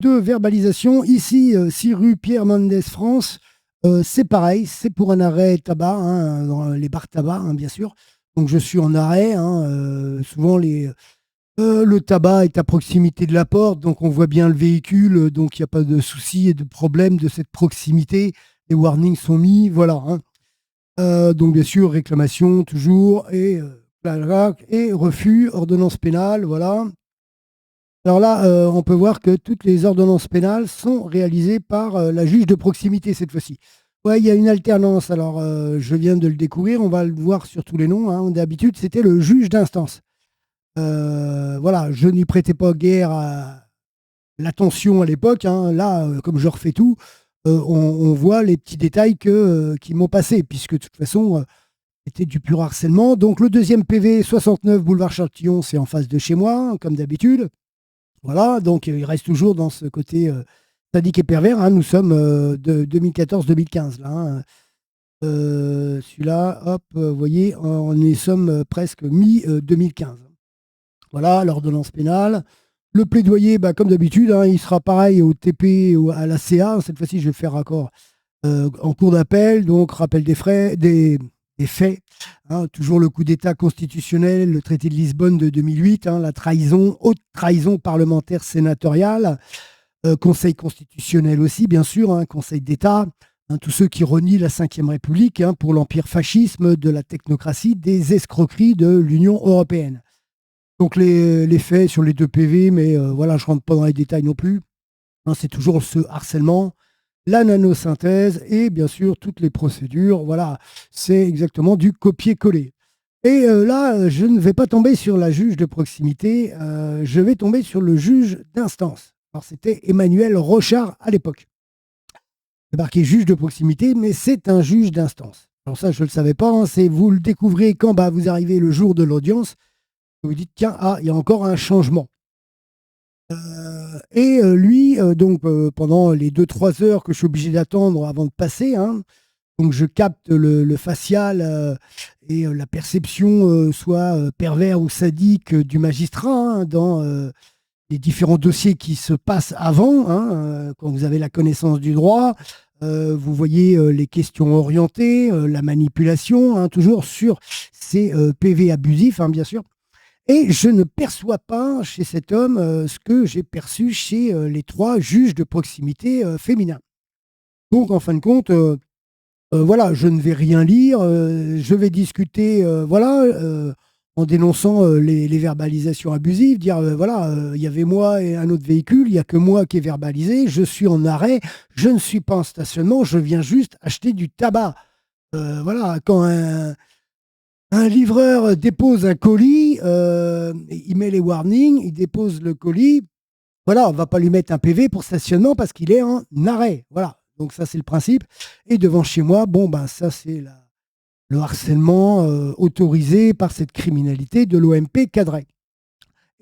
de verbalisation. Ici, 6 rue Pierre Mendès, France. C'est pareil, c'est pour un arrêt tabac, hein, dans les bars tabac, hein, bien sûr. Donc je suis en arrêt, hein, souvent le tabac est à proximité de la porte, donc on voit bien le véhicule, donc il n'y a pas de souci et de problème de cette proximité. Les warnings sont mis, voilà, hein. Donc bien sûr, réclamation toujours, et refus, ordonnance pénale, voilà. Alors là, on peut voir que toutes les ordonnances pénales sont réalisées par la juge de proximité cette fois-ci. Ouais, il y a une alternance. Alors, je viens de le découvrir, on va le voir sur tous les noms, hein. D'habitude, c'était le juge d'instance. Voilà, je n'y prêtais pas guère l'attention à l'époque, hein. Là, comme je refais tout, on voit les petits détails qui m'ont passé, puisque de toute façon, c'était du pur harcèlement. Donc, le deuxième PV, 69 boulevard Châtillon, c'est en face de chez moi, hein, comme d'habitude. Voilà, donc il reste toujours dans ce côté sadique et pervers, hein. Nous sommes de 2014-2015, là, hein. Celui-là, hop, vous voyez, on y sommes presque mi-2015. Voilà, l'ordonnance pénale. Le plaidoyer, bah, comme d'habitude, hein, il sera pareil au TP ou à la CA. Cette fois-ci, je vais faire accord en cours d'appel, donc rappel des frais, des faits, hein, toujours le coup d'État constitutionnel, le traité de Lisbonne de 2008, hein, la trahison, haute trahison parlementaire sénatoriale, Conseil constitutionnel aussi, bien sûr, hein, Conseil d'État, hein, tous ceux qui renient la Ve République, hein, pour l'empire fascisme, de la technocratie, des escroqueries de l'Union européenne. Donc les faits sur les deux PV, mais voilà, je ne rentre pas dans les détails non plus, hein, c'est toujours ce harcèlement, la nanosynthèse et bien sûr toutes les procédures. Voilà, c'est exactement du copier-coller. Et là, je ne vais pas tomber sur la juge de proximité, je vais tomber sur le juge d'instance. Alors c'était Emmanuel Rochard à l'époque. C'est marqué juge de proximité, mais c'est un juge d'instance. Alors ça, je ne le savais pas, hein, c'est vous le découvrez quand bah, vous arrivez le jour de l'audience, vous dites, tiens, ah, il y a encore un changement. Et lui, donc pendant les 2-3 heures que je suis obligé d'attendre avant de passer, hein, donc je capte le facial et la perception, soit pervers ou sadique, du magistrat, hein, dans les différents dossiers qui se passent avant, hein, quand vous avez la connaissance du droit. Vous voyez les questions orientées, la manipulation, hein, toujours sur ces PV abusifs, hein, bien sûr. Et je ne perçois pas chez cet homme ce que j'ai perçu chez les 3 juges de proximité féminins. Donc, en fin de compte, voilà, je ne vais rien lire, je vais discuter, voilà, en dénonçant les verbalisations abusives, dire, voilà, il y avait moi et un autre véhicule, il n'y a que moi qui ai verbalisé, je suis en arrêt, je ne suis pas en stationnement, je viens juste acheter du tabac. Voilà, quand un livreur dépose un colis, il met les warnings, il dépose le colis. Voilà, on ne va pas lui mettre un PV pour stationnement parce qu'il est en arrêt. Voilà, donc ça c'est le principe. Et devant chez moi, bon ben ça c'est le harcèlement autorisé par cette criminalité de l'OMP cadré.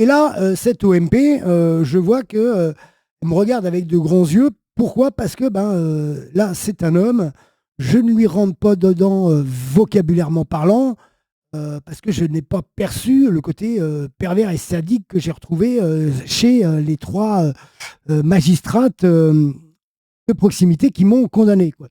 Et là, cette OMP, je vois que elle me regarde avec de grands yeux. Pourquoi? Parce que ben là c'est un homme. Je ne lui rentre pas dedans vocabulairement parlant. Parce que je n'ai pas perçu le côté pervers et sadique que j'ai retrouvé chez les 3 magistrates de proximité qui m'ont condamné, quoi.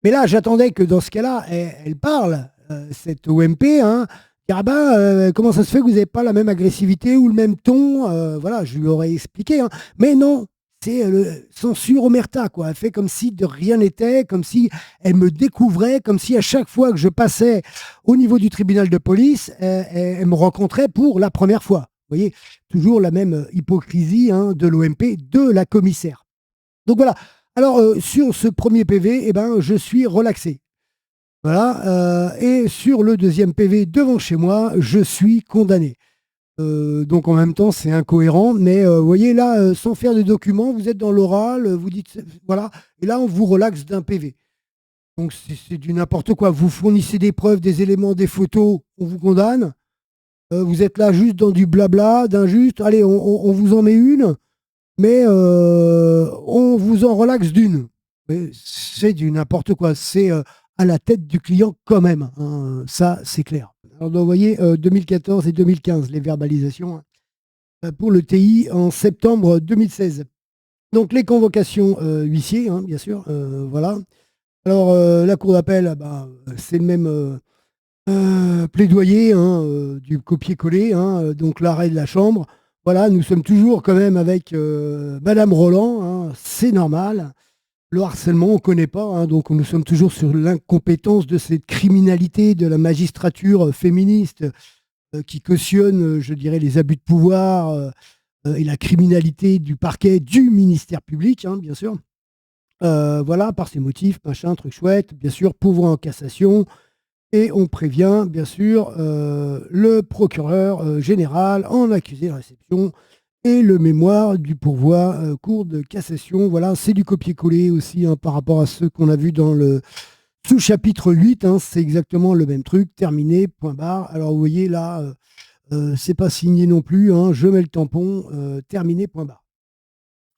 Mais là, j'attendais que dans ce cas-là, elle parle, cette OMP, hein, dire, ah ben, comment ça se fait que vous n'avez pas la même agressivité ou le même ton, voilà, je lui aurais expliqué, hein. Mais non, c'est censure omerta, quoi. Elle fait comme si de rien n'était, comme si elle me découvrait, comme si à chaque fois que je passais au niveau du tribunal de police, elle me rencontrait pour la première fois. Vous voyez, toujours la même hypocrisie, hein, de l'OMP, de la commissaire. Donc voilà. Alors, sur ce premier PV, eh ben, je suis relaxé. Voilà. Et sur le deuxième PV devant chez moi, je suis condamné. Donc en même temps, c'est incohérent, mais vous voyez là, sans faire de documents, vous êtes dans l'oral, vous dites, voilà, et là, on vous relaxe d'un PV. Donc c'est du n'importe quoi. Vous fournissez des preuves, des éléments, des photos, on vous condamne. Vous êtes là juste dans du blabla, d'injuste. Allez, on vous en met une, mais on vous en relaxe d'une. Mais c'est du n'importe quoi. C'est à la tête du client quand même, hein. Ça, c'est clair. Alors, vous voyez, 2014 et 2015, les verbalisations, hein, pour le TI en septembre 2016. Donc les convocations huissiers, hein, bien sûr, voilà. Alors la cour d'appel, bah, c'est le même plaidoyer hein, du copier-coller, hein, donc l'arrêt de la chambre. Voilà, nous sommes toujours quand même avec Madame Roland, hein, c'est normal. Le harcèlement, on ne connaît pas, hein, donc nous sommes toujours sur l'incompétence de cette criminalité de la magistrature féministe qui cautionne, je dirais, les abus de pouvoir et la criminalité du parquet, du ministère public, hein, bien sûr. Voilà, par ces motifs, machin, truc chouette, bien sûr, pourvoi en cassation. Et on prévient, bien sûr, le procureur général en accusé de réception et le mémoire du pourvoi cour de cassation. Voilà, c'est du copier-coller aussi hein, par rapport à ceux qu'on a vus dans le sous-chapitre 8. Hein, c'est exactement le même truc, terminé, point barre. Alors vous voyez là, c'est pas signé non plus. Hein, je mets le tampon, terminé, point barre.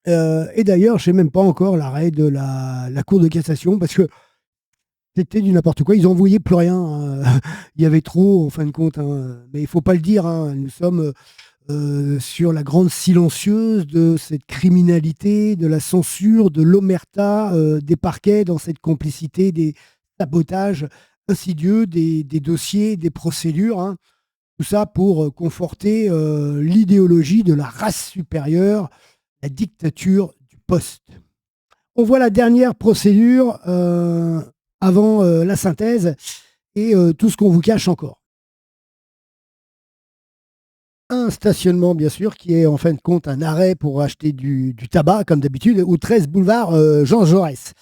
Et d'ailleurs, je sais même pas encore l'arrêt de la Cour de cassation parce que c'était du n'importe quoi. Ils n'en voyaient plus rien. Hein. Il y avait trop, en fin de compte. Hein. Mais il ne faut pas le dire. Hein. Nous sommes sur la grande silencieuse de cette criminalité, de la censure, de l'omerta des parquets dans cette complicité, des sabotages insidieux, des dossiers, des procédures. Hein. Tout ça pour conforter l'idéologie de la race supérieure, la dictature du poste. On voit la dernière procédure avant la synthèse et tout ce qu'on vous cache encore. Un stationnement, bien sûr, qui est en fin de compte un arrêt pour acheter du tabac, comme d'habitude, au 13 boulevard Jean Jaurès.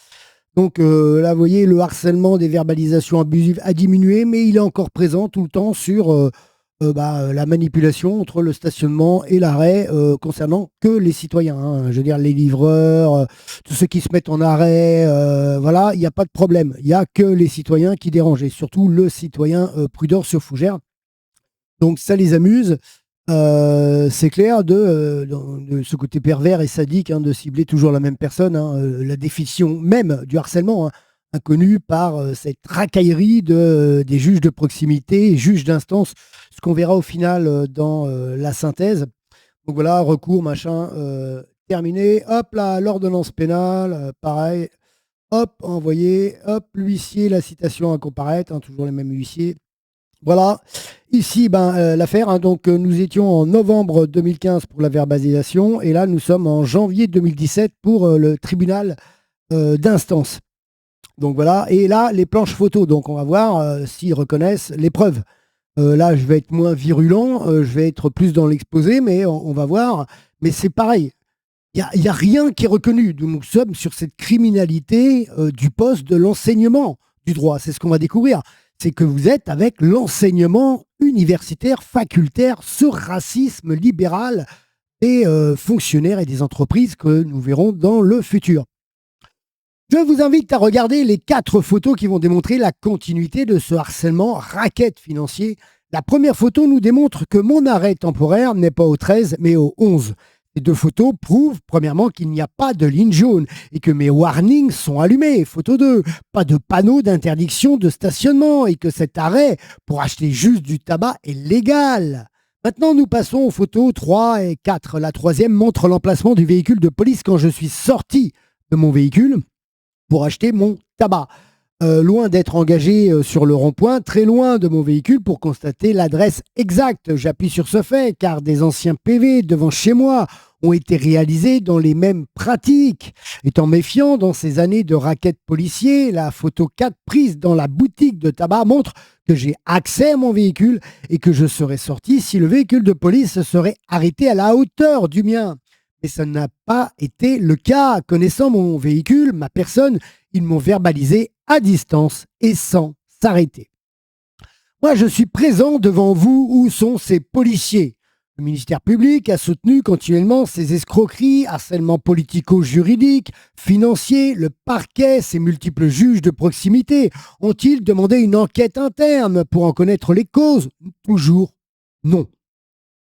Donc là, vous voyez, le harcèlement des verbalisations abusives a diminué, mais il est encore présent tout le temps sur la manipulation entre le stationnement et l'arrêt concernant que les citoyens. Hein. Je veux dire, les livreurs, tous ceux qui se mettent en arrêt, voilà, il n'y a pas de problème. Il n'y a que les citoyens qui dérangent, et surtout le citoyen prudent sur Fougères. Donc ça les amuse. C'est clair de ce côté pervers et sadique hein, de cibler toujours la même personne. Hein, la définition même du harcèlement, hein, inconnue par cette racaillerie des juges de proximité, juges d'instance, ce qu'on verra au final dans la synthèse. Donc voilà, recours, machin, terminé. Hop là, l'ordonnance pénale, pareil. Hop, envoyé. Hop, l'huissier, la citation à comparaître, hein, toujours les mêmes huissiers. Voilà, ici l'affaire. Hein, donc nous étions en novembre 2015 pour la verbalisation et là nous sommes en janvier 2017 pour le tribunal d'instance. Donc voilà, et là les planches photos. Donc on va voir s'ils reconnaissent les preuves. Là je vais être moins virulent, je vais être plus dans l'exposé, mais on va voir. Mais c'est pareil. Il n'y a rien qui est reconnu. Nous sommes sur cette criminalité du poste de l'enseignement du droit. C'est ce qu'on va découvrir. C'est que vous êtes avec l'enseignement universitaire facultaire, ce racisme libéral des fonctionnaires et des entreprises que nous verrons dans le futur. Je vous invite à regarder les 4 photos qui vont démontrer la continuité de ce harcèlement racket financier. La première photo nous démontre que mon arrêt temporaire n'est pas au 13 mais au 11. Ces 2 photos prouvent, premièrement, qu'il n'y a pas de ligne jaune et que mes warnings sont allumés. Photo 2, pas de panneau d'interdiction de stationnement et que cet arrêt pour acheter juste du tabac est légal. Maintenant, nous passons aux photos 3 et 4. La troisième montre l'emplacement du véhicule de police quand je suis sorti de mon véhicule pour acheter mon tabac. Loin d'être engagé sur le rond-point, très loin de mon véhicule pour constater l'adresse exacte. J'appuie sur ce fait car des anciens PV devant chez moi ont été réalisés dans les mêmes pratiques. Étant méfiant dans ces années de racket policier, la photo 4 prise dans la boutique de tabac montre que j'ai accès à mon véhicule et que je serais sorti si le véhicule de police serait arrêté à la hauteur du mien. Mais ça n'a pas été le cas. Connaissant mon véhicule, ma personne, ils m'ont verbalisé à distance et sans s'arrêter. Moi, je suis présent devant vous. Où sont ces policiers? Le ministère public a soutenu continuellement ces escroqueries, harcèlement politico-juridique, financier. Le parquet, ces multiples juges de proximité, ont-ils demandé une enquête interne pour en connaître les causes? Toujours non.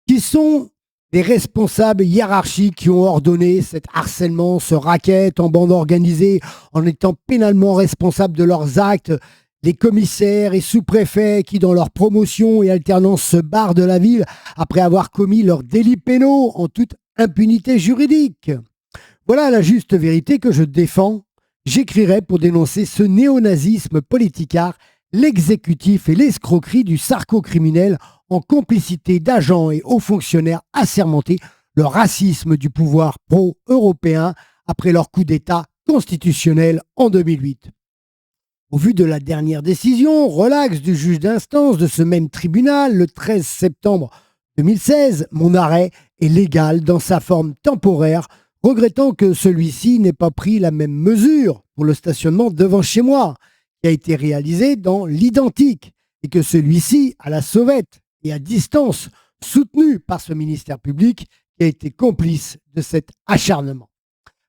Qui sont les responsables hiérarchiques qui ont ordonné cet harcèlement, ce racket en bande organisée, en étant pénalement responsables de leurs actes? Les commissaires et sous-préfets qui, dans leur promotion et alternance, se barrent de la ville après avoir commis leurs délits pénaux en toute impunité juridique. Voilà la juste vérité que je défends. J'écrirai pour dénoncer ce néonazisme politicard, l'exécutif et l'escroquerie du sarco-criminel en complicité d'agents et hauts fonctionnaires assermentés, le racisme du pouvoir pro-européen après leur coup d'État constitutionnel en 2008. Au vu de la dernière décision, relax du juge d'instance de ce même tribunal, le 13 septembre 2016, mon arrêt est légal dans sa forme temporaire, regrettant que celui-ci n'ait pas pris la même mesure pour le stationnement devant chez moi, qui a été réalisé dans l'identique, et que celui-ci, à la sauvette et à distance, soutenu par ce ministère public, qui a été complice de cet acharnement.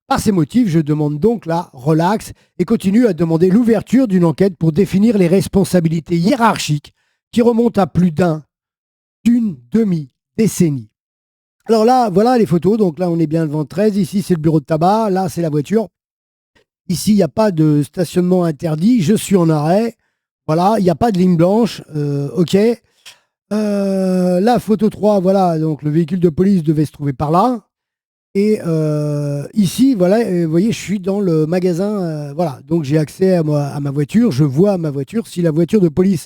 Par ces motifs, je demande donc la relaxe et continue à demander l'ouverture d'une enquête pour définir les responsabilités hiérarchiques qui remontent à plus d'une demi-décennie. Alors là, voilà les photos. Donc là, on est bien devant 13. Ici, c'est le bureau de tabac. Là, c'est la voiture. Ici, il n'y a pas de stationnement interdit. Je suis en arrêt. Voilà, il n'y a pas de ligne blanche. OK. La photo 3, voilà. Donc le véhicule de police devait se trouver par là. Et ici, voilà, vous voyez, je suis dans le magasin. Voilà, donc j'ai accès à ma voiture. Je vois ma voiture. Si la voiture de police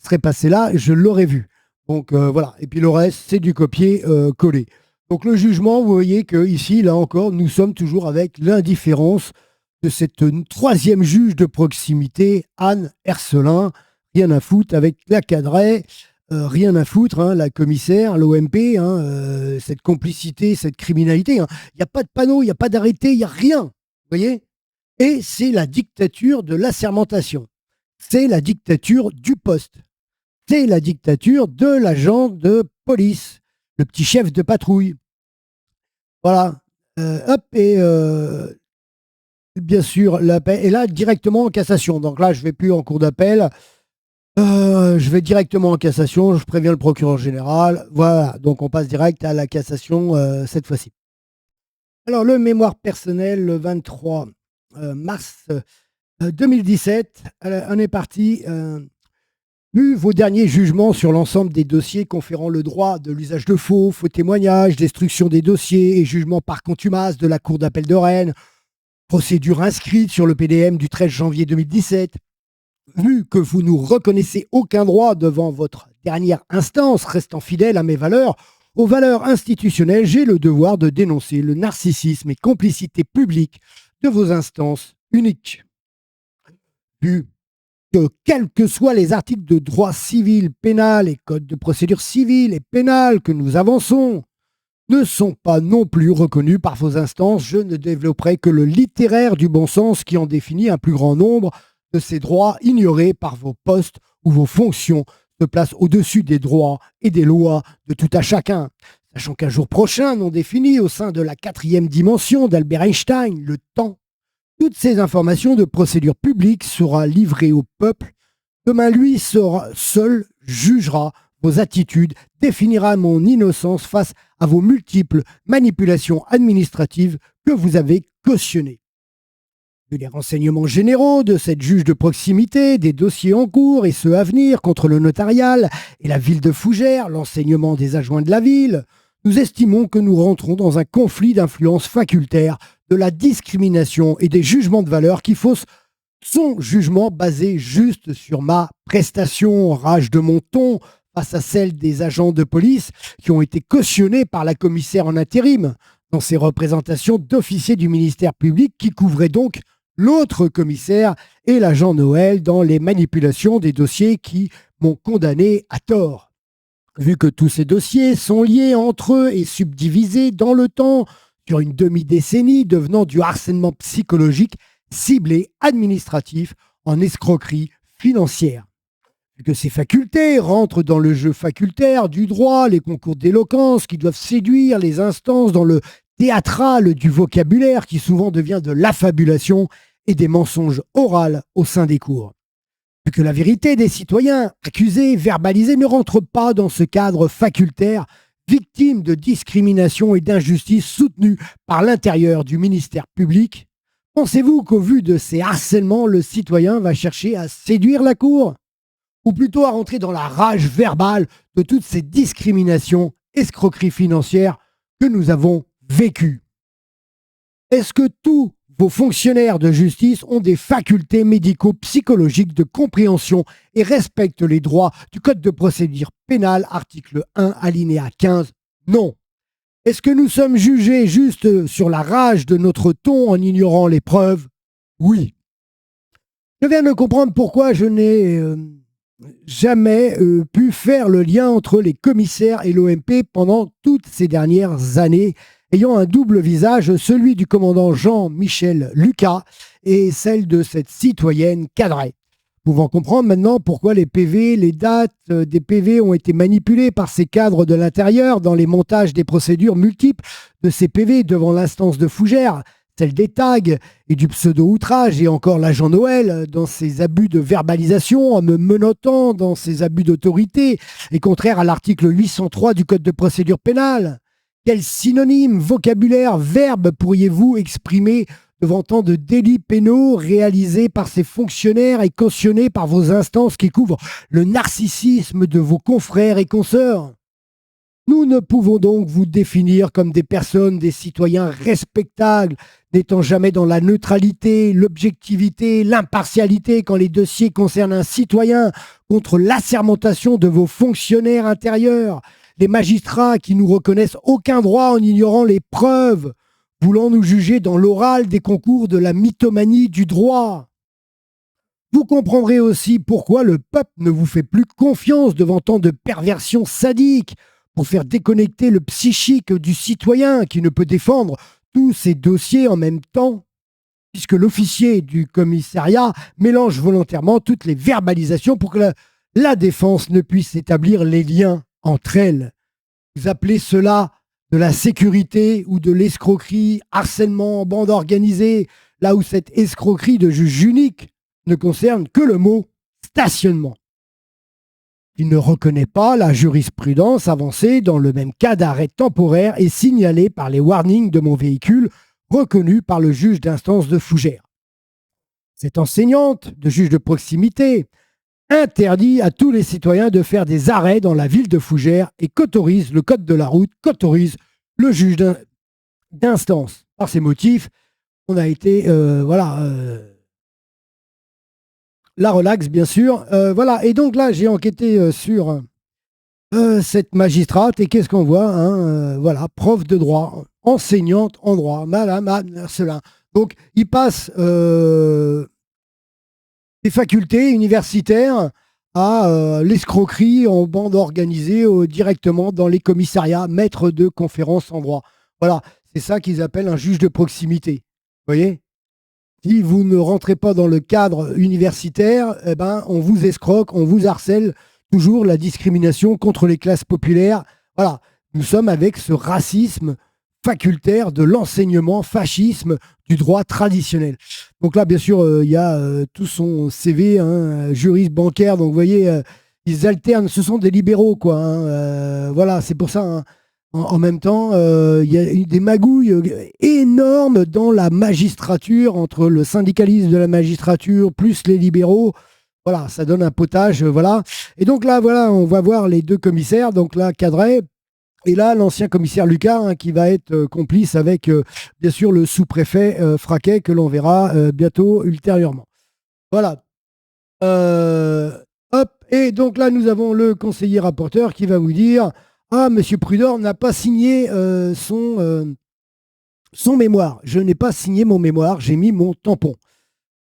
serait passée là, je l'aurais vue. Donc voilà. Et puis le reste, c'est du copier-coller. Donc le jugement, vous voyez que ici, là encore, nous sommes toujours avec l'indifférence de cette troisième juge de proximité, Anne Ercelin. Rien à foutre avec la Cadret. Rien à foutre, hein, la commissaire, l'OMP, hein, cette complicité, cette criminalité. Il n'y a pas de panneau, il n'y a pas d'arrêté, il n'y a rien. Vous voyez? Et c'est la dictature de l'assermentation. C'est la dictature du poste. C'est la dictature de l'agent de police, le petit chef de patrouille. Voilà. Hop, et bien sûr, l'appel. Et là, directement en cassation. Donc là, je ne vais plus en cours d'appel. Je vais directement en cassation, je préviens le procureur général. Voilà, donc on passe direct à la cassation cette fois-ci. Alors, le mémoire personnel, le 23 mars 2017, on est parti. Vu vos derniers jugements sur l'ensemble des dossiers conférant le droit de l'usage de faux témoignages, destruction des dossiers et jugement par contumace de la Cour d'appel de Rennes, procédure inscrite sur le PDM du 13 janvier 2017, vu que vous ne reconnaissez aucun droit devant votre dernière instance, restant fidèle à mes valeurs, aux valeurs institutionnelles, j'ai le devoir de dénoncer le narcissisme et complicité publique de vos instances uniques. Vu que, quels que soient les articles de droit civil, pénal et code de procédure civile et pénale que nous avançons, ne sont pas non plus reconnus par vos instances, je ne développerai que le littéraire du bon sens qui en définit un plus grand nombre de ces droits ignorés par vos postes ou vos fonctions se placent au-dessus des droits et des lois de tout à chacun. Sachant qu'un jour prochain, non défini au sein de la quatrième dimension d'Albert Einstein, le temps, toutes ces informations de procédure publique sera livrées au peuple. Demain, lui seul jugera vos attitudes, définira mon innocence face à vos multiples manipulations administratives que vous avez cautionnées. Vu les renseignements généraux de cette juge de proximité, des dossiers en cours et ceux à venir contre le notarial et la ville de Fougères, l'enseignement des adjoints de la ville, nous estimons que nous rentrons dans un conflit d'influence facultaire, de la discrimination et des jugements de valeur qui faussent son jugement basé juste sur ma prestation, rage de mon ton, face à celle des agents de police qui ont été cautionnés par la commissaire en intérim dans ses représentations d'officiers du ministère public qui couvraient donc l'autre commissaire et l'agent Noël dans les manipulations des dossiers qui m'ont condamné à tort. Vu que tous ces dossiers sont liés entre eux et subdivisés dans le temps sur une demi-décennie, devenant du harcèlement psychologique ciblé administratif en escroquerie financière. Vu que ces facultés rentrent dans le jeu facultaire du droit, les concours d'éloquence qui doivent séduire les instances dans le théâtral du vocabulaire qui souvent devient de l'affabulation et des mensonges oraux au sein des cours. Vu que la vérité des citoyens accusés, verbalisés ne rentre pas dans ce cadre facultaire, victime de discrimination et d'injustice soutenues par l'intérieur du ministère public, pensez-vous qu'au vu de ces harcèlements, le citoyen va chercher à séduire la cour ? Ou plutôt à rentrer dans la rage verbale de toutes ces discriminations, escroqueries financières que nous avons vécues. Est-ce que tous vos fonctionnaires de justice ont des facultés médico-psychologiques de compréhension et respectent les droits du Code de procédure pénale, article 1, alinéa 15? Non. Est-ce que nous sommes jugés juste sur la rage de notre ton en ignorant les preuves? Oui. Je viens de comprendre pourquoi je n'ai jamais pu faire le lien entre les commissaires et l'OMP pendant toutes ces dernières années, ayant un double visage, celui du commandant Jean-Michel Lucas et celle de cette citoyenne Cadret. Pouvant comprendre maintenant pourquoi les PV, les dates des PV ont été manipulées par ces cadres de l'intérieur dans les montages des procédures multiples de ces PV devant l'instance de Fougères, celle des tags et du pseudo-outrage, et encore l'agent Noël dans ses abus de verbalisation en me menottant dans ses abus d'autorité et contraire à l'article 803 du Code de procédure pénale. Quel synonyme, vocabulaire, verbe pourriez-vous exprimer devant tant de délits pénaux réalisés par ces fonctionnaires et cautionnés par vos instances qui couvrent le narcissisme de vos confrères et consoeurs? Nous ne pouvons donc vous définir comme des personnes, des citoyens respectables, n'étant jamais dans la neutralité, l'objectivité, l'impartialité quand les dossiers concernent un citoyen, contre l'assermentation de vos fonctionnaires intérieurs, les magistrats qui nous reconnaissent aucun droit en ignorant les preuves, voulant nous juger dans l'oral des concours de la mythomanie du droit. Vous comprendrez aussi pourquoi le peuple ne vous fait plus confiance devant tant de perversions sadiques, pour faire déconnecter le psychique du citoyen qui ne peut défendre tous ces dossiers en même temps, puisque l'officier du commissariat mélange volontairement toutes les verbalisations pour que la défense ne puisse établir les liens entre elles. Vous appelez cela de la sécurité ou de l'escroquerie, harcèlement, bande organisée, là où cette escroquerie de juge unique ne concerne que le mot stationnement. Il ne reconnaît pas la jurisprudence avancée dans le même cas d'arrêt temporaire et signalée par les warnings de mon véhicule reconnus par le juge d'instance de Fougères. Cette enseignante de juge de proximité interdit à tous les citoyens de faire des arrêts dans la ville de Fougères et qu'autorise le code de la route, qu'autorise le juge d'instance. Par ces motifs, on a été la relaxe, bien sûr. Voilà. Et donc là, j'ai enquêté sur cette magistrate. Et qu'est-ce qu'on voit, hein, voilà, prof de droit, enseignante en droit, madame Marcelin. Donc, il passe des facultés universitaires à l'escroquerie en bande organisée directement dans les commissariats, maître de conférences en droit. Voilà, c'est ça qu'ils appellent un juge de proximité. Vous voyez ? Si vous ne rentrez pas dans le cadre universitaire, eh ben, on vous escroque, on vous harcèle, toujours la discrimination contre les classes populaires. Voilà, nous sommes avec ce racisme facultaire de l'enseignement, fascisme du droit traditionnel. Donc là, bien sûr, il y a tout son CV, hein, juriste bancaire, donc vous voyez, ils alternent, ce sont des libéraux, quoi. Hein, voilà, c'est pour ça. Hein. En même temps, il y a eu des magouilles énormes dans la magistrature, entre le syndicalisme de la magistrature plus les libéraux. Voilà, ça donne un potage, voilà. Et donc là, voilà, on va voir les deux commissaires. Donc là, Cadret, et là, l'ancien commissaire Lucas, hein, qui va être complice avec, bien sûr, le sous-préfet Fraquet, que l'on verra bientôt, ultérieurement. Voilà. Hop. Et donc là, nous avons le conseiller rapporteur qui va vous dire... Ah, M. Prudor n'a pas signé son mémoire. Je n'ai pas signé mon mémoire, j'ai mis mon tampon.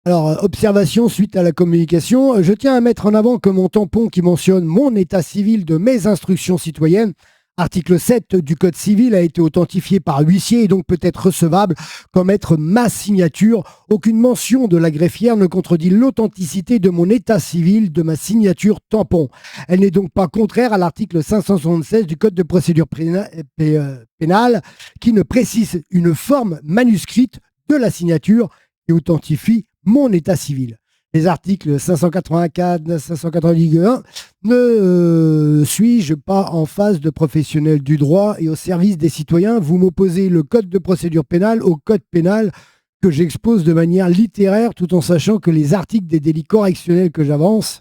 Alors, observation suite à la communication. Je tiens à mettre en avant que mon tampon qui mentionne mon état civil de mes instructions citoyennes, article 7 du Code civil, a été authentifié par huissier et donc peut être recevable comme être ma signature. Aucune mention de la greffière ne contredit l'authenticité de mon état civil de ma signature tampon. Elle n'est donc pas contraire à l'article 576 du Code de procédure pénale qui ne précise une forme manuscrite de la signature qui authentifie mon état civil. Les articles 584, 591, ne suis-je pas en face de professionnels du droit et au service des citoyens? Vous m'opposez le code de procédure pénale au code pénal que j'expose de manière littéraire tout en sachant que les articles des délits correctionnels que j'avance,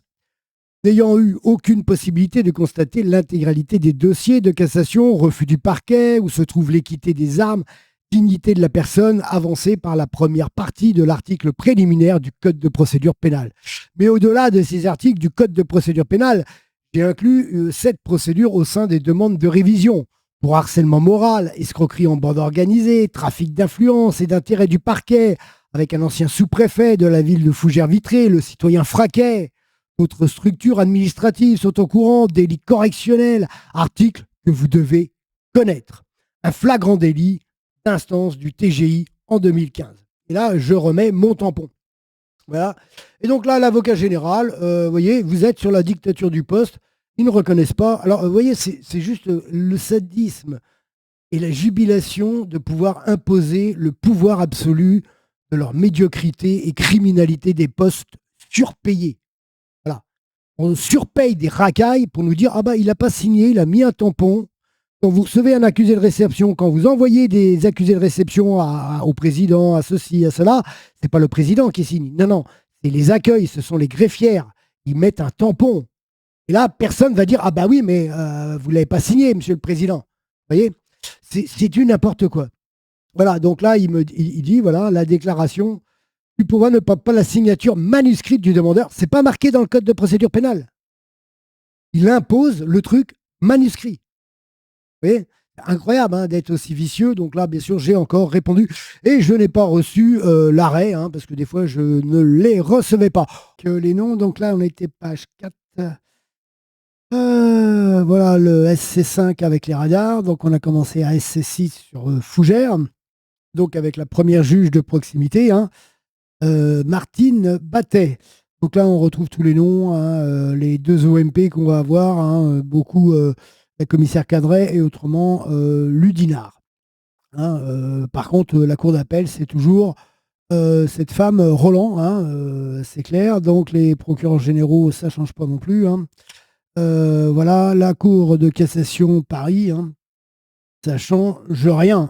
n'ayant eu aucune possibilité de constater l'intégralité des dossiers de cassation, refus du parquet, où se trouve l'équité des armes, dignité de la personne avancée par la première partie de l'article préliminaire du Code de procédure pénale. Mais au-delà de ces articles du Code de procédure pénale, j'ai inclus 7 procédures au sein des demandes de révision pour harcèlement moral, escroquerie en bande organisée, trafic d'influence et d'intérêt du parquet, avec un ancien sous-préfet de la ville de Fougères-Vitré, le citoyen Fraquet. D'autres structures administratives sont au courant, délits correctionnels, articles que vous devez connaître. Un flagrant délit d'instance du TGI en 2015. Et là, je remets mon tampon. Voilà. Et donc là, l'avocat général, vous voyez, vous êtes sur la dictature du poste. Ils ne reconnaissent pas. Alors, vous voyez, c'est juste le sadisme et la jubilation de pouvoir imposer le pouvoir absolu de leur médiocrité et criminalité des postes surpayés. Voilà. On surpaye des racailles pour nous dire ah bah il n'a pas signé, il a mis un tampon. Quand vous recevez un accusé de réception, quand vous envoyez des accusés de réception au président, à ceci, à cela, c'est pas le président qui signe. Non, non, c'est les accueils, ce sont les greffières. Ils mettent un tampon. Et là, personne va dire ah bah oui, mais vous l'avez pas signé, monsieur le président. Vous voyez, c'est du n'importe quoi. Voilà, donc là, il dit voilà, la déclaration du pouvoir ne porte pas la signature manuscrite du demandeur. C'est pas marqué dans le code de procédure pénale. Il impose le truc manuscrit. Vous voyez, incroyable hein, d'être aussi vicieux. Donc là, bien sûr, j'ai encore répondu et je n'ai pas reçu l'arrêt hein, parce que des fois, je ne les recevais pas. Que les noms, donc là, on était page 4. Voilà le SC5 avec les radars. Donc on a commencé à SC6 sur Fougères. Donc avec la première juge de proximité, hein, Martine Battet. Donc là, on retrouve tous les noms, hein, les 2 OMP qu'on va avoir, hein, beaucoup la commissaire Cadret et autrement Ludinard. Hein, par contre, la cour d'appel, c'est toujours cette femme Roland, hein, c'est clair. Donc les procureurs généraux, ça ne change pas non plus. Hein. Voilà, la cour de cassation Paris, hein, ça change rien.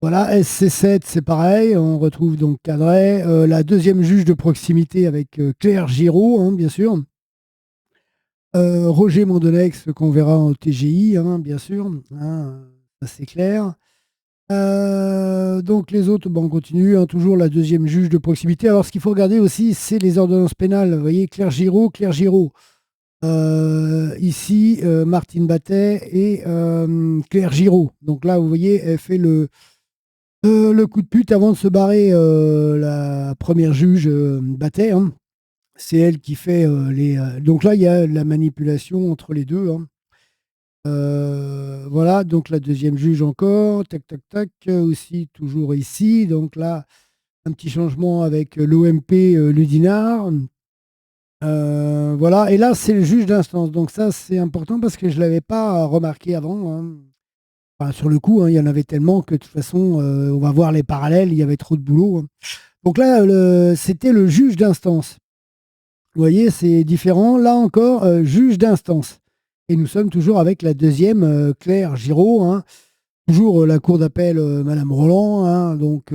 Voilà, SC7, c'est pareil, on retrouve donc Cadret. La deuxième juge de proximité avec Claire Giraud, hein, bien sûr. Roger Mondonex, qu'on verra en TGI, hein, bien sûr, hein, ça c'est clair. Donc les autres, bon, on continue, hein, toujours la deuxième juge de proximité. Alors ce qu'il faut regarder aussi, c'est les ordonnances pénales. Vous voyez, Claire Giraud. Ici, Martine Battet et Claire Giraud. Donc là, vous voyez, elle fait le coup de pute avant de se barrer, la première juge Battet. Hein. C'est elle qui fait les. Donc là, il y a la manipulation entre les deux. Hein. Voilà, donc la deuxième juge encore. Tac, tac, tac. Aussi, toujours ici. Donc là, un petit changement avec l'OMP Ludinard. Voilà, et là, c'est le juge d'instance. Donc ça, c'est important parce que je ne l'avais pas remarqué avant. Hein. Enfin, sur le coup, hein, il y en avait tellement que de toute façon, on va voir les parallèles, il y avait trop de boulot. Hein. Donc là, c'était le juge d'instance. Vous voyez, c'est différent. Là encore, juge d'instance. Et nous sommes toujours avec la deuxième, Claire Giraud. Hein. Toujours la cour d'appel, Madame Roland. Hein. Donc,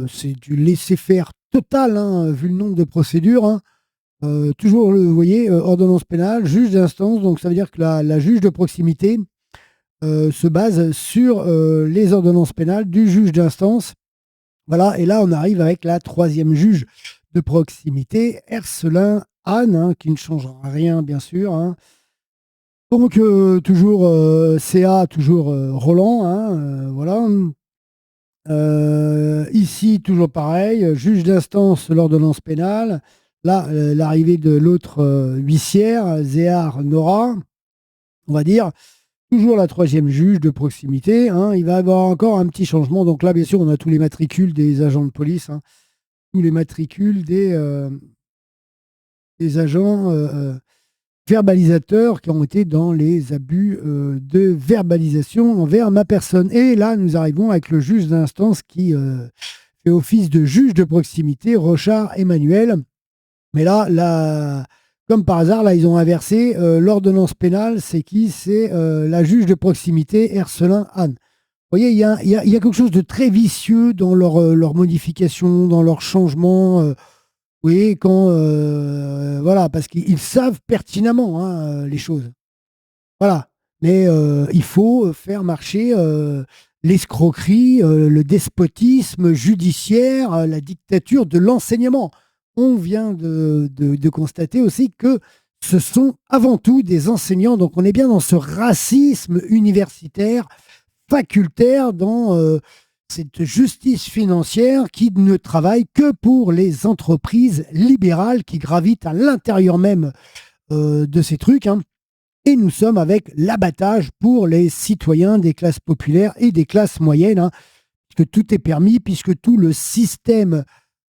c'est du laisser-faire total, hein, vu le nombre de procédures. Hein. Toujours, vous voyez, ordonnance pénale, juge d'instance. Donc, ça veut dire que la juge de proximité se base sur les ordonnances pénales du juge d'instance. Voilà, et là, on arrive avec la troisième juge de proximité, Hercelin Anne, hein, qui ne changera rien, bien sûr. Hein. Donc, toujours CA, toujours Roland. Hein, voilà. Ici, toujours pareil, juge d'instance, l'ordonnance pénale. Là, l'arrivée de l'autre huissière, Zéar Nora, on va dire. Toujours la troisième juge de proximité. Hein. Il va y avoir encore un petit changement. Donc là, bien sûr, on a tous les matricules des agents de police. Hein. Tous les matricules des agents verbalisateurs qui ont été dans les abus de verbalisation envers ma personne. Et là, nous arrivons avec le juge d'instance qui fait office de juge de proximité, Rochard Emmanuel. Mais là, comme par hasard, là, ils ont inversé. L'ordonnance pénale, c'est qui? C'est la juge de proximité, Hercelin Anne. Vous voyez, il y a quelque chose de très vicieux dans leur modification, dans leur changement. Oui, quand voilà, parce qu'ils savent pertinemment hein, les choses. Voilà. Mais il faut faire marcher l'escroquerie, le despotisme judiciaire, la dictature de l'enseignement. On vient de constater aussi que ce sont avant tout des enseignants. Donc on est bien dans ce racisme universitaire, facultaire, dans cette justice financière qui ne travaille que pour les entreprises libérales qui gravitent à l'intérieur même de ces trucs, hein. Et nous sommes avec l'abattage pour les citoyens des classes populaires et des classes moyennes, hein, puisque tout est permis, puisque tout le système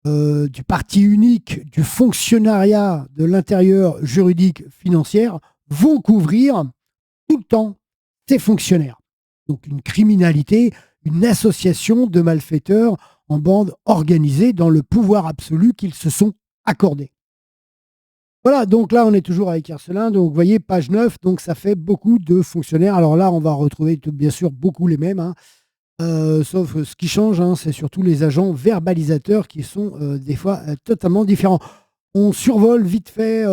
du parti unique, du fonctionnariat de l'intérieur juridique financière vont couvrir tout le temps ces fonctionnaires. Donc une criminalité, une association de malfaiteurs en bande organisée dans le pouvoir absolu qu'ils se sont accordés. Voilà, donc là, on est toujours avec Arcelin. Donc, vous voyez, page 9, donc ça fait beaucoup de fonctionnaires. Alors là, on va retrouver bien sûr beaucoup les mêmes, hein. Sauf ce qui change, hein, c'est surtout les agents verbalisateurs qui sont des fois totalement différents. On survole vite fait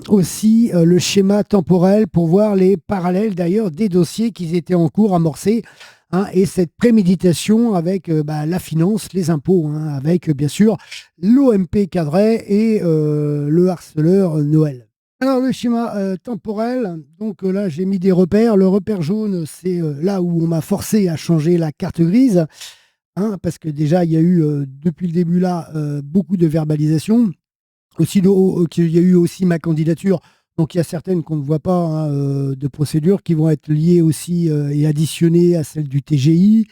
aussi le schéma temporel pour voir les parallèles d'ailleurs des dossiers qui étaient en cours amorcés, hein, et cette préméditation avec la finance, les impôts, hein, avec bien sûr l'OMP Cadret et le harceleur Noël. Alors le schéma temporel, donc là j'ai mis des repères. Le repère jaune, c'est là où on m'a forcé à changer la carte grise, hein, parce que déjà il y a eu depuis le début là beaucoup de verbalisation. Aussi, il y a eu aussi ma candidature. Donc il y a certaines qu'on ne voit pas, hein, de procédures qui vont être liées aussi et additionnées à celles du TGI.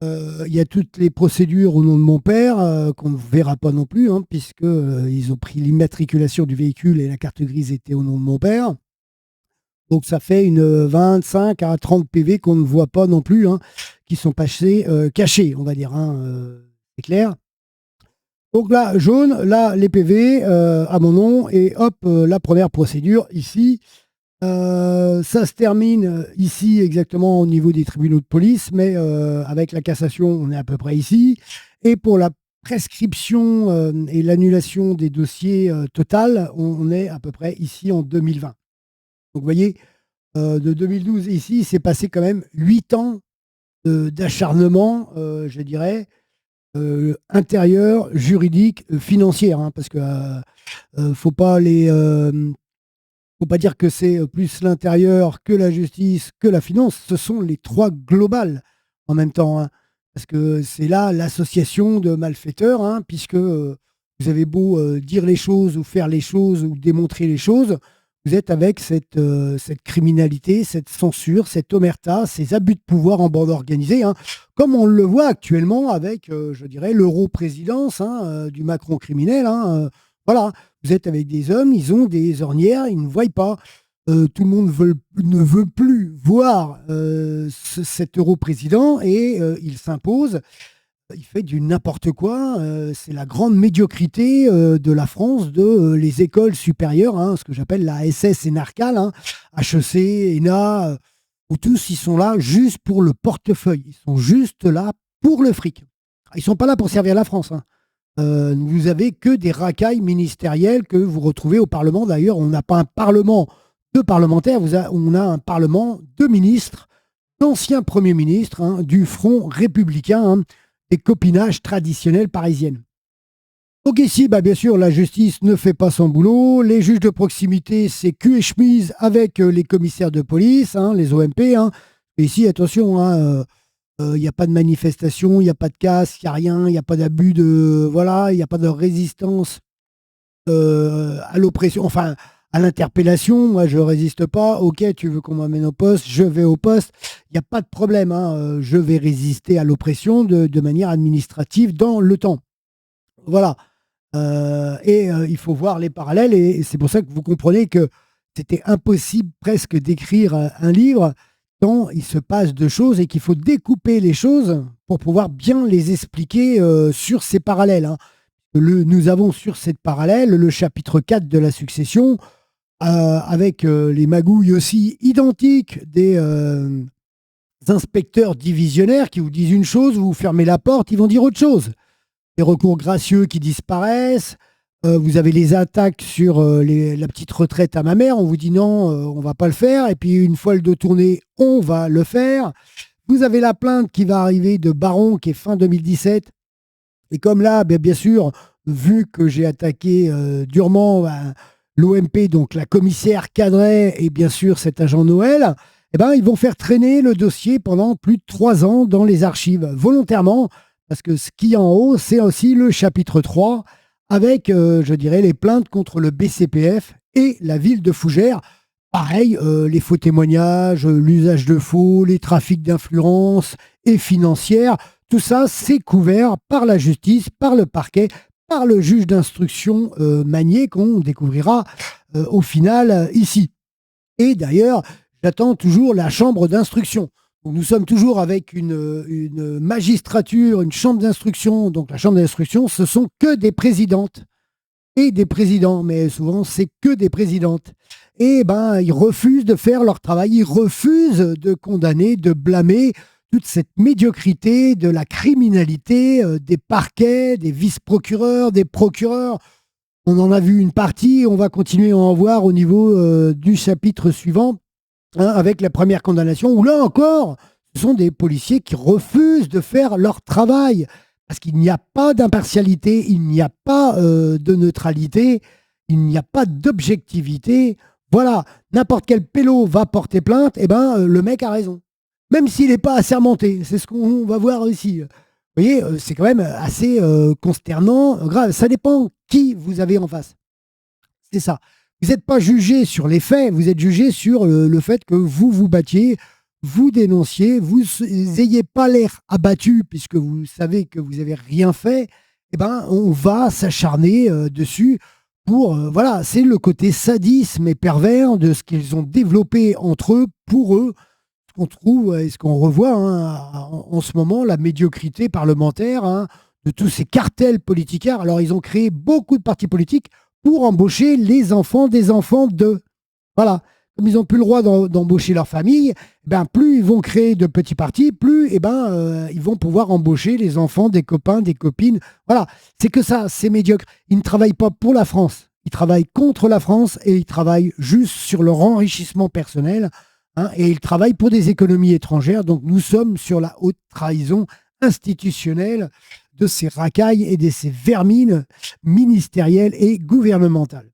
Il y a toutes les procédures au nom de mon père qu'on ne verra pas non plus, hein, puisque ils ont pris l'immatriculation du véhicule et la carte grise était au nom de mon père. Donc ça fait une 25 à 30 PV qu'on ne voit pas non plus, hein, qui sont passés cachés, on va dire, hein, c'est clair. Donc là, jaune, là, les PV à mon nom, et hop, la première procédure ici. Ça se termine ici exactement au niveau des tribunaux de police, mais avec la cassation, on est à peu près ici. Et pour la prescription et l'annulation des dossiers total, on est à peu près ici en 2020. Donc vous voyez, de 2012 ici, il s'est passé quand même 8 ans d'acharnement, je dirais, intérieur, juridique, financier, hein, parce que faut pas dire que c'est plus l'intérieur que la justice, que la finance. Ce sont les trois globales en même temps, hein, parce que c'est là l'association de malfaiteurs, hein, puisque vous avez beau dire les choses ou faire les choses ou démontrer les choses, vous êtes avec cette criminalité, cette censure, cette omerta, ces abus de pouvoir en bande organisée, hein, comme on le voit actuellement avec, je dirais, l'euro-présidence, hein, du Macron criminel, hein, voilà, vous êtes avec des hommes, ils ont des ornières, ils ne voient pas. Tout le monde ne veut plus voir cet euro-président et il s'impose. Il fait du n'importe quoi. C'est la grande médiocrité de la France, de les écoles supérieures, hein, ce que j'appelle la SS et NARCAL, hein, HEC, ENA, où tous ils sont là juste pour le portefeuille. Ils sont juste là pour le fric. Ils ne sont pas là pour servir la France, hein. Vous n'avez que des racailles ministérielles que vous retrouvez au Parlement. D'ailleurs, on n'a pas un Parlement de parlementaires, on a un Parlement de ministres, d'anciens premiers ministres, hein, du Front républicain, hein, des copinages traditionnels parisiennes. Donc ici, bien sûr, la justice ne fait pas son boulot. Les juges de proximité, c'est cul et chemise avec les commissaires de police, hein, les OMP. Hein. Et ici, attention, hein, il n'y a pas de manifestation, il n'y a pas de casse, il n'y a rien, il n'y a pas d'abus de. Voilà, il n'y a pas de résistance à l'oppression, enfin, à l'interpellation. Moi, je ne résiste pas. Ok, tu veux qu'on m'amène au poste, je vais au poste. Il n'y a pas de problème, hein, je vais résister à l'oppression de manière administrative dans le temps. Voilà. Il faut voir les parallèles, et c'est pour ça que vous comprenez que c'était impossible presque d'écrire un livre tant il se passe de choses et qu'il faut découper les choses pour pouvoir bien les expliquer sur ces parallèles, hein. Nous avons sur cette parallèle le chapitre 4 de la succession, avec les magouilles aussi identiques des inspecteurs divisionnaires qui vous disent une chose, vous fermez la porte, ils vont dire autre chose. Les recours gracieux qui disparaissent. Vous avez les attaques sur la petite retraite à ma mère. On vous dit non, on va pas le faire. Et puis une fois le dos tourné, on va le faire. Vous avez la plainte qui va arriver de Baron, qui est fin 2017. Et comme là, bien sûr, vu que j'ai attaqué durement l'OMP, donc la commissaire Cadret et bien sûr cet agent Noël, eh ben, ils vont faire traîner le dossier pendant plus de 3 ans dans les archives, volontairement, parce que ce qui est en haut, c'est aussi le chapitre 3, avec, je dirais, les plaintes contre le BCPF et la ville de Fougères. Pareil, les faux témoignages, l'usage de faux, les trafics d'influence et financières, tout ça, c'est couvert par la justice, par le parquet, par le juge d'instruction Magnier, qu'on découvrira au final ici. Et d'ailleurs, j'attends toujours la chambre d'instruction. Donc, nous sommes toujours avec une magistrature, une chambre d'instruction. Donc la chambre d'instruction, ce sont que des présidentes et des présidents, mais souvent c'est que des présidentes. Et ben, ils refusent de faire leur travail, ils refusent de condamner, de blâmer toute cette médiocrité de la criminalité, des parquets, des vice-procureurs, des procureurs. On en a vu une partie, on va continuer à en voir au niveau du chapitre suivant, hein, avec la première condamnation, où là encore, ce sont des policiers qui refusent de faire leur travail, parce qu'il n'y a pas d'impartialité, il n'y a pas de neutralité, il n'y a pas d'objectivité. Voilà, n'importe quel pélo va porter plainte, et ben le mec a raison. Même s'il n'est pas assermenté, c'est ce qu'on va voir ici. Vous voyez, c'est quand même assez consternant, grave. Ça dépend qui vous avez en face. C'est ça. Vous n'êtes pas jugé sur les faits, vous êtes jugé sur le fait que vous vous battiez, vous dénonciez, vous n'ayez pas l'air abattu puisque vous savez que vous n'avez rien fait. Eh ben, on va s'acharner dessus pour... voilà, c'est le côté sadisme et pervers de ce qu'ils ont développé entre eux, pour eux, ce qu'on trouve et ce qu'on revoit hein, en ce moment, la médiocrité parlementaire hein, de tous ces cartels politiciens. Alors, ils ont créé beaucoup de partis politiques pour embaucher les enfants des enfants d'eux. Voilà. Comme ils n'ont plus le droit d'embaucher leur famille, ben, plus ils vont créer de petits partis, plus ils vont pouvoir embaucher les enfants des copains, des copines. Voilà. C'est que ça, c'est médiocre. Ils ne travaillent pas pour la France. Ils travaillent contre la France et ils travaillent juste sur leur enrichissement personnel. Hein, et ils travaillent pour des économies étrangères. Donc nous sommes sur la haute trahison institutionnelle de ces racailles et de ces vermines ministérielles et gouvernementales.